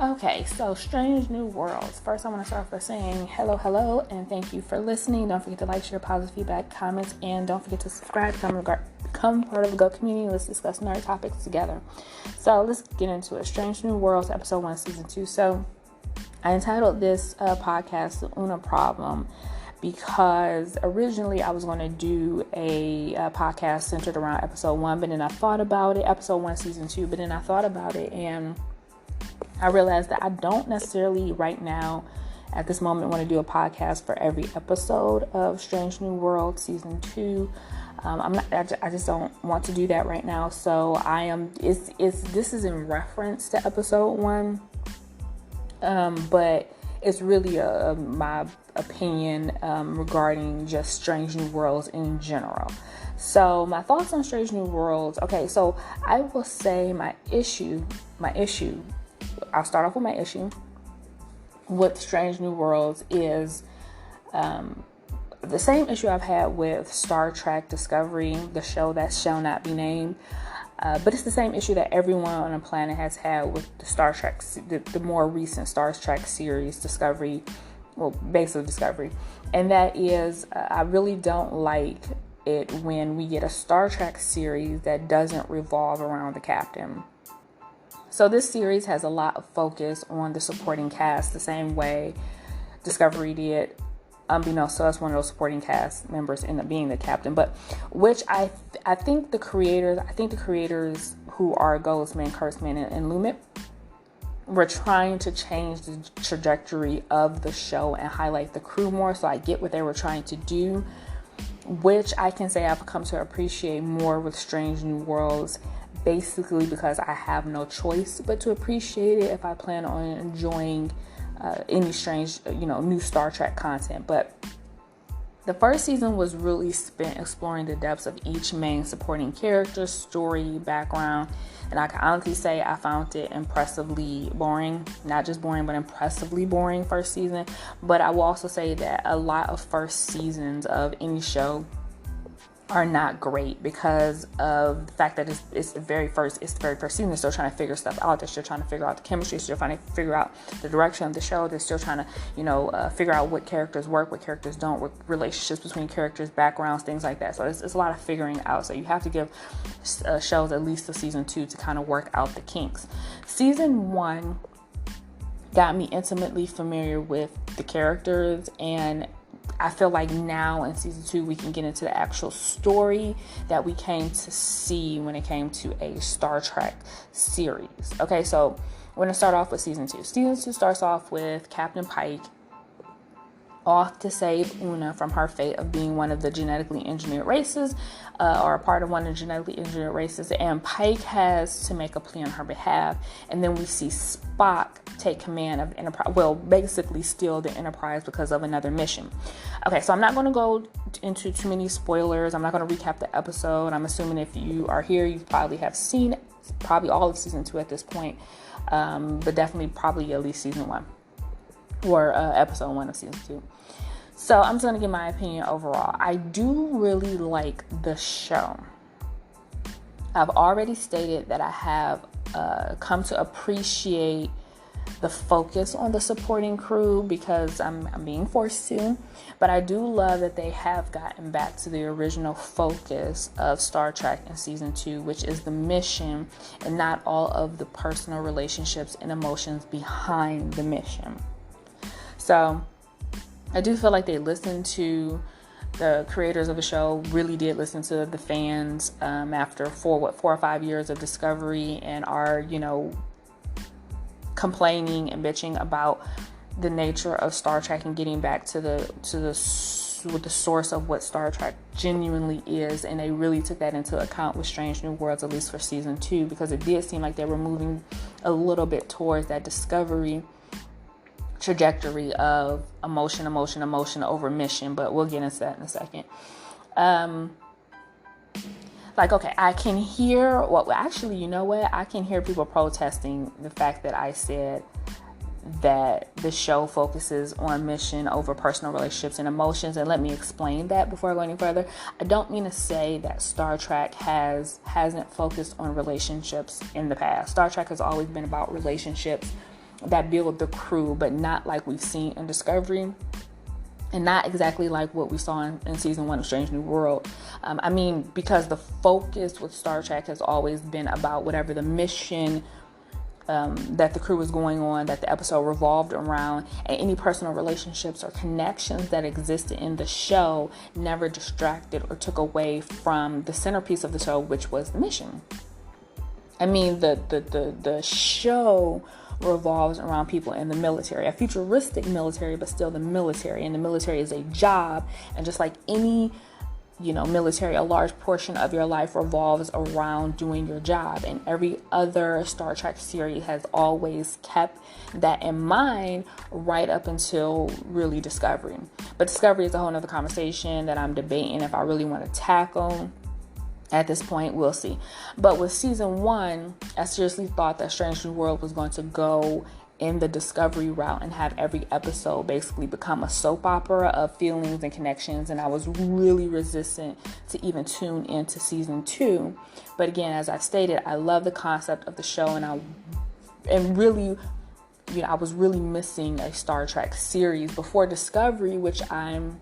Okay, so Strange New Worlds. First, I want to start off by saying hello, and thank you for listening. Don't forget to like, share, positive feedback, comments, and don't forget to subscribe. Become part of the Go community. Let's discuss nerd topics together. So let's get into it. Strange New Worlds, episode 1, season 2. So I entitled this podcast The Una Problem because originally I was going to do a podcast centered around episode 1, but then I thought about it, episode 1, season 2, but then I thought about it and I realized that I don't necessarily right now at this moment want to do a podcast for every episode of Strange New World season 2. I just don't want to do that right now. So this is in reference to episode 1. But it's really my opinion regarding just Strange New Worlds in general. So my thoughts on Strange New Worlds. Okay, so I will say my issue. I'll start off with my issue with Strange New Worlds is the same issue I've had with Star Trek Discovery, the show that shall not be named. But it's the same issue that everyone on the planet has had with the Star Trek, the more recent Star Trek series, Discovery, well, basically Discovery. And that is, I really don't like it when we get a Star Trek series that doesn't revolve around the captain. So this series has a lot of focus on the supporting cast, the same way Discovery did. Unbeknownst to us, one of those supporting cast members ended up being the captain, but which I think the creators who are Goldsman, Kurtzman, and Lumet were trying to change the trajectory of the show and highlight the crew more. So I get what they were trying to do, which I can say I've come to appreciate more with Strange New Worlds. Basically because I have no choice but to appreciate it if I plan on enjoying any strange, new Star Trek content. But the first season was really spent exploring the depths of each main supporting character, story, background. And I can honestly say I found it impressively boring. Not just boring, but impressively boring first season. But I will also say that a lot of first seasons of any show are not great because of the fact that it's the very first season. They're still trying to figure stuff out. They're still trying to figure out the chemistry. They're still trying to figure out the direction of the show. They're still trying to, figure out what characters work, what characters don't, what relationships between characters, backgrounds, things like that. So it's a lot of figuring out. So you have to give shows at least to season 2 to kind of work out the kinks. Season 1 got me intimately familiar with the characters, and I feel like now in season 2, we can get into the actual story that we came to see when it came to a Star Trek series. Okay, so we're going to start off with season 2. Season 2 starts off with Captain Pike off to save Una from her fate of being one of the genetically engineered races, or a part of one of the genetically engineered races, and Pike has to make a plea on her behalf. And then we see Spock take command of the Enterprise, well, basically steal the Enterprise because of another mission. Okay, so I'm not going to go into too many spoilers. I'm not going to recap the episode. I'm assuming if you are here, you probably have seen probably all of season 2 at this point, but definitely probably at least season 1. Or episode 1 of season 2. So I'm just going to give my opinion overall. I do really like the show. I've already stated that I have come to appreciate the focus on the supporting crew because I'm being forced to. But I do love that they have gotten back to the original focus of Star Trek in season 2, which is the mission and not all of the personal relationships and emotions behind the mission. So I do feel like they listened to the creators of the show, really did listen to the fans after 4 or 5 years of Discovery, and are, complaining and bitching about the nature of Star Trek and getting back to the source of what Star Trek genuinely is. And they really took that into account with Strange New Worlds, at least for season 2, because it did seem like they were moving a little bit towards that Discovery trajectory of emotion over mission, but we'll get into that in a second. Okay, I can hear I can hear people protesting the fact that I said that the show focuses on mission over personal relationships and emotions, and let me explain that before I go any further. I don't mean to say that Star Trek hasn't focused on relationships in the past. Star Trek has always been about relationships that build the crew, but not like we've seen in Discovery. And not exactly like what we saw in season 1 of Strange New World. Because the focus with Star Trek has always been about whatever the mission that the crew was going on, that the episode revolved around, and any personal relationships or connections that existed in the show never distracted or took away from the centerpiece of the show, which was the mission. The show revolves around people in the military, a futuristic military, but still the military. And the military is a job. And just like any, military, a large portion of your life revolves around doing your job. And every other Star Trek series has always kept that in mind right up until really Discovery. But Discovery is a whole nother conversation that I'm debating if I really want to tackle. At this point, we'll see. But with season 1, I seriously thought that Strange New World was going to go in the Discovery route and have every episode basically become a soap opera of feelings and connections. And I was really resistant to even tune into season 2. But again, as I stated, I love the concept of the show, and I was really missing a Star Trek series before Discovery, which I'm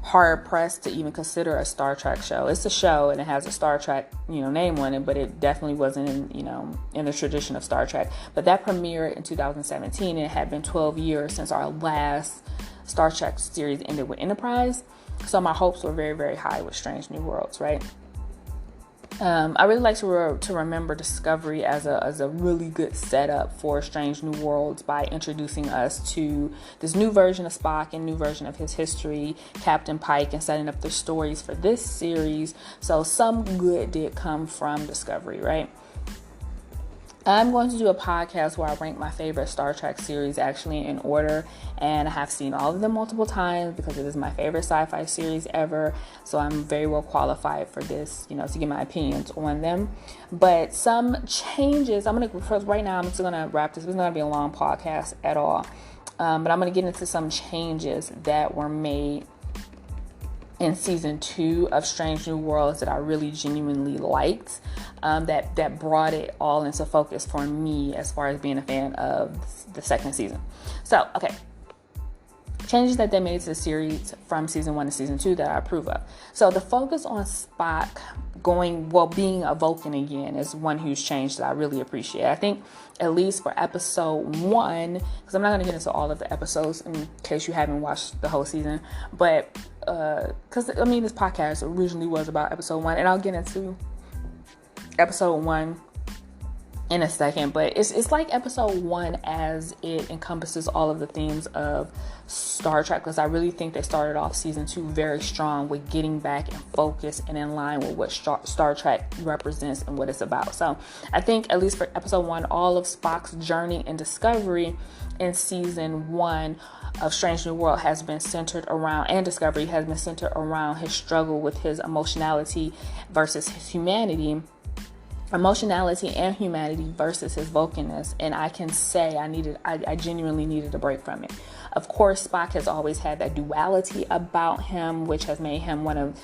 hard pressed to even consider a Star Trek show. It's a show and it has a Star Trek, name on it, but it definitely wasn't in the tradition of Star Trek. But that premiered in 2017, and it had been 12 years since our last Star Trek series ended with Enterprise. So my hopes were very, very high with Strange New Worlds, right? I really like to remember Discovery as a really good setup for Strange New Worlds by introducing us to this new version of Spock and new version of his history, Captain Pike, and setting up the stories for this series. So some good did come from Discovery, right? I'm going to do a podcast where I rank my favorite Star Trek series actually in order, and I have seen all of them multiple times because it is my favorite sci-fi series ever, so I'm very well qualified for this, to give my opinions on them. But some changes, right now I'm just going to wrap this. It's not going to be a long podcast at all, but I'm going to get into some changes that were made in season 2 of Strange New Worlds that I really genuinely liked, that brought it all into focus for me as far as being a fan of the second season. So, okay. Changes that they made to the series from season 1 to season 2 that I approve of. So the focus on Spock being a Vulcan again is one huge change that I really appreciate. I think at least for episode 1, because I'm not going to get into all of the episodes in case you haven't watched the whole season, but because this podcast originally was about episode 1, and I'll get into episode 1 in a second, but it's like episode 1 as it encompasses all of the themes of Star Trek, because I really think they started off season 2 very strong with getting back in focus and in line with what Star Trek represents and what it's about. So I think at least for episode 1, all of Spock's journey and discovery in season 1 of Strange New World has been centered around, and Discovery has been centered around his struggle with his emotionality versus his humanity. Emotionality and humanity versus his Vulcanness, and I can say I genuinely needed a break from it. Of course, Spock has always had that duality about him, which has made him one of,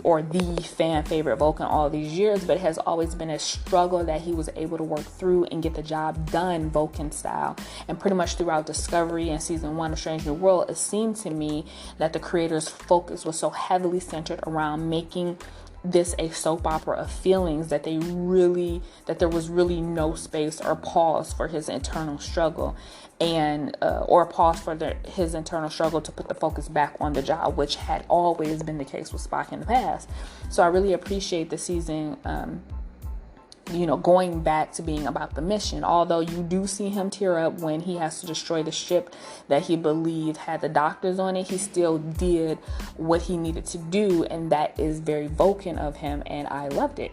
or the fan favorite Vulcan all these years, but it has always been a struggle that he was able to work through and get the job done Vulcan style. And pretty much throughout Discovery and season 1 of Strange New World, it seemed to me that the creator's focus was so heavily centered around making this a soap opera of feelings that there was really no space or pause for his internal struggle, and or pause for his internal struggle to put the focus back on the job, which had always been the case with Spock in the past. So I really appreciate the season going back to being about the mission, although you do see him tear up when he has to destroy the ship that he believed had the doctors on it. He still did what he needed to do, and that is very Vulcan of him, and I loved it.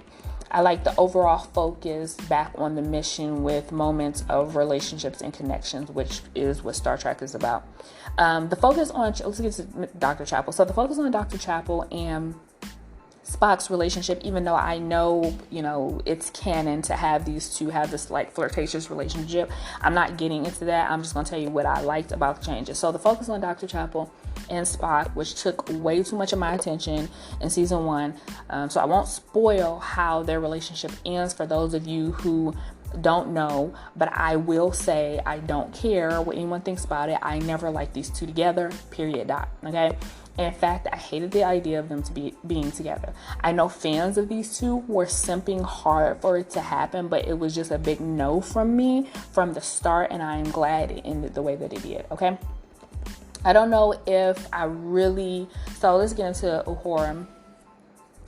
I like the overall focus back on the mission with moments of relationships and connections, which is what Star Trek is about. The focus on, let's get to Dr. Chapel. So the focus on Dr. Chapel and Spock's relationship, even though I know, it's canon to have these two have this like flirtatious relationship, I'm not getting into that. I'm just going to tell you what I liked about the changes. So the focus on Dr. Chapel and Spock, which took way too much of my attention in season 1. So I won't spoil how their relationship ends for those of you who Don't know, but I will say I don't care what anyone thinks about it. I never liked these two together, period, dot. Okay. In fact, I hated the idea of them being together. I know fans of these two were simping hard for it to happen, but it was just a big no from me from the start, and I am glad it ended the way that it did. Okay. I don't know if I really, so let's get into Uhura.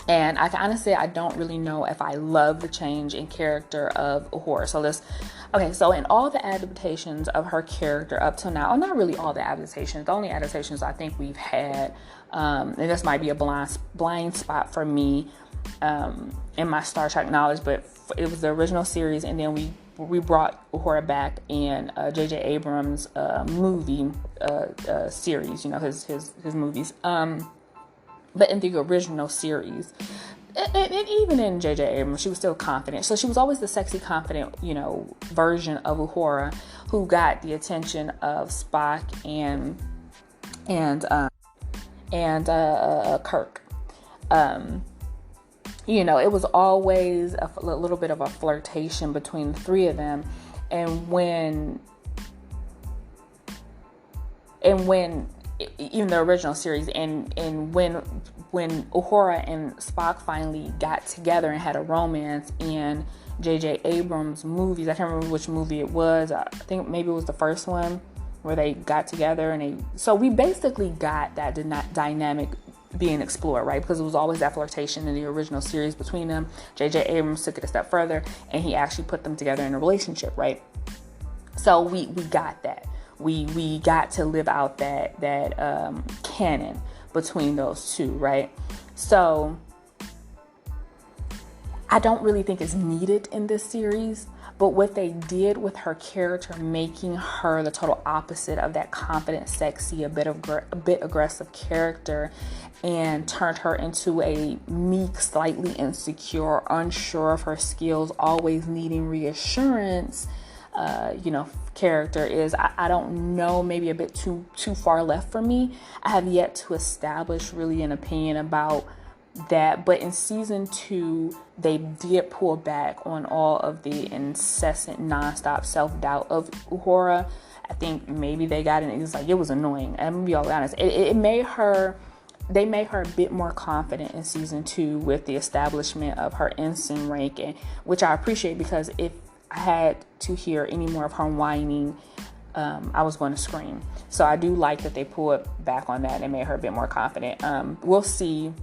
And I can honestly, I don't really know if I love the change in character of Uhura. So in all the adaptations of her character up till now, not really all the adaptations, the only adaptations I think we've had, and this might be a blind spot for me in my Star Trek knowledge, but it was the original series, and then we brought Uhura back in J.J. Abrams' movie series, his movies. But in the original series, and even in J.J. Abrams, she was still confident. So she was always the sexy, confident, version of Uhura who got the attention of Spock and Kirk. It was always a little bit of a flirtation between the three of them. And when even the original series, and when Uhura and Spock finally got together and had a romance in J.J. Abrams' movies, I can't remember which movie it was. I think maybe it was the first one where they got together, so we basically got that dynamic being explored, right? Because it was always that flirtation in the original series between them. J.J. Abrams took it a step further, and he actually put them together in a relationship, right? So we got that. We got to live out that canon between those two, right? So I don't really think it's needed in this series, but what they did with her character, making her the total opposite of that confident, sexy, a bit aggressive character, and turned her into a meek, slightly insecure, unsure of her skills, always needing reassurance, character is, I don't know, maybe a bit too far left for me. I have yet to establish really an opinion about that, but in season 2 they did pull back on all of the incessant nonstop self-doubt of Uhura. I think maybe they got it. It was annoying. I'm gonna be all honest. They made her a bit more confident in season 2 with the establishment of her ensign rank, which I appreciate, because if I had to hear any more of her whining, I was going to scream. So I do like that they pulled back on that and made her a bit more confident. We'll see.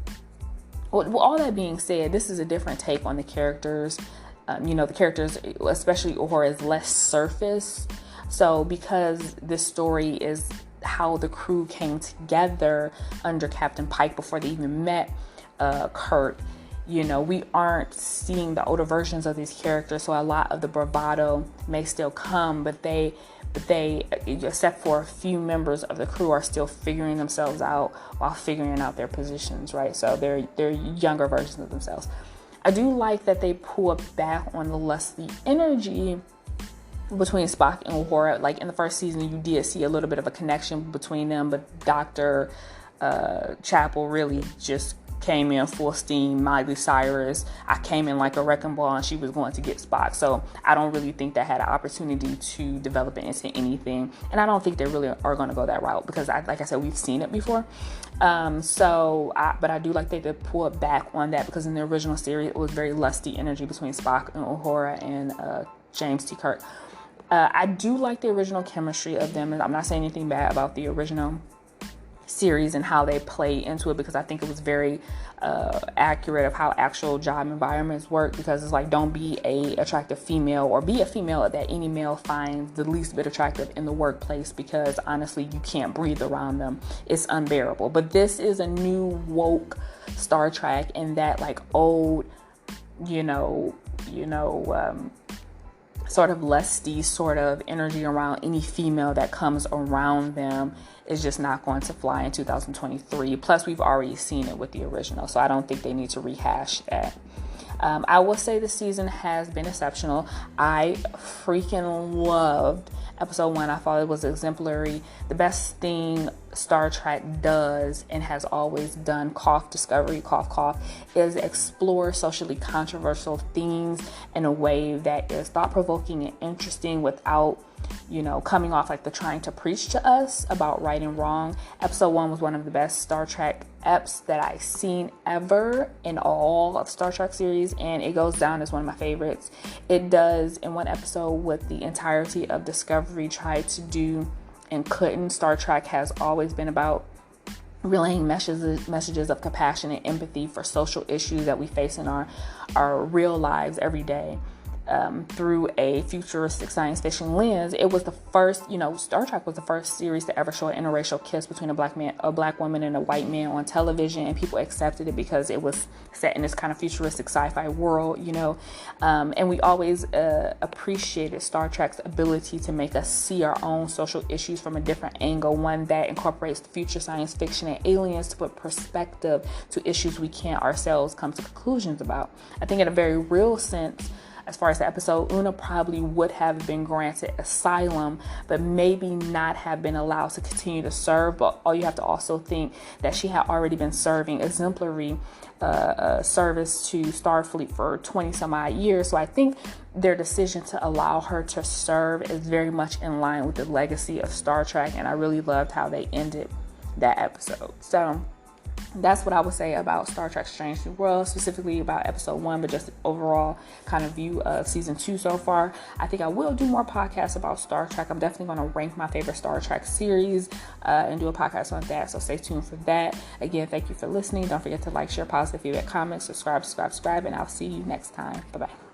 Well, all that being said, this is a different take on the characters. The characters, especially Uhura, is less surface. So because this story is how the crew came together under Captain Pike before they even met Kirk, we aren't seeing the older versions of these characters, so a lot of the bravado may still come, but they, except for a few members of the crew, are still figuring themselves out while figuring out their positions, right? So they're younger versions of themselves. I do like that they pull back on the lusty energy between Spock and Uhura. Like in the first season, you did see a little bit of a connection between them, but Dr. Chapel really just came in full steam. Miley Cyrus, I came in like a wrecking ball, and she was going to get Spock. So I don't really think that had an opportunity to develop it into anything, and I don't think they really are going to go that route, because like I said, we've seen it before. But I do like they pull it back on that, because in the original series it was very lusty energy between Spock and Uhura and James T. Kirk. I do like the original chemistry of them, and I'm not saying anything bad about the original series and how they play into it, because I think it was very accurate of how actual job environments work, because it's like, don't be a attractive female, or be a female that any male finds the least bit attractive in the workplace, because honestly you can't breathe around them. It's unbearable. But this is a new woke Star Trek, in that like old sort of lusty sort of energy around any female that comes around them is just not going to fly in 2023. Plus, we've already seen it with the original, so I don't think they need to rehash that. I will say the season has been exceptional. I freaking loved episode 1. I thought it was exemplary. The best thing Star Trek does and has always done, cough Discovery, cough cough, is explore socially controversial themes in a way that is thought-provoking and interesting without, coming off like they're trying to preach to us about right and wrong. Episode 1 was one of the best Star Trek eps that I've seen ever in all of Star Trek series, and it goes down as one of my favorites. It does, in one episode, what the entirety of Discovery tried to do and couldn't. Star Trek has always been about relaying messages of compassion and empathy for social issues that we face in our real lives every day. Through a futuristic science fiction lens. It was the first, Star Trek was the first series to ever show an interracial kiss between a black woman and a white man on television, and people accepted it because it was set in this kind of futuristic sci-fi world, and we always appreciated Star Trek's ability to make us see our own social issues from a different angle, one that incorporates the future science fiction and aliens to put perspective to issues we can't ourselves come to conclusions about. I think in a very real sense, as far as the episode, Una probably would have been granted asylum, but maybe not have been allowed to continue to serve. But you have to also think that she had already been serving exemplary service to Starfleet for 20 some odd years. So I think their decision to allow her to serve is very much in line with the legacy of Star Trek. And I really loved how they ended that episode. So that's what I would say about Star Trek Strange New Worlds, specifically about episode 1, but just overall kind of view of season 2 so far. I think I will do more podcasts about Star Trek. I'm definitely going to rank my favorite Star Trek series and do a podcast on that. So stay tuned for that. Again, thank you for listening. Don't forget to like, share, positive feedback, comment, subscribe, and I'll see you next time. Bye-bye.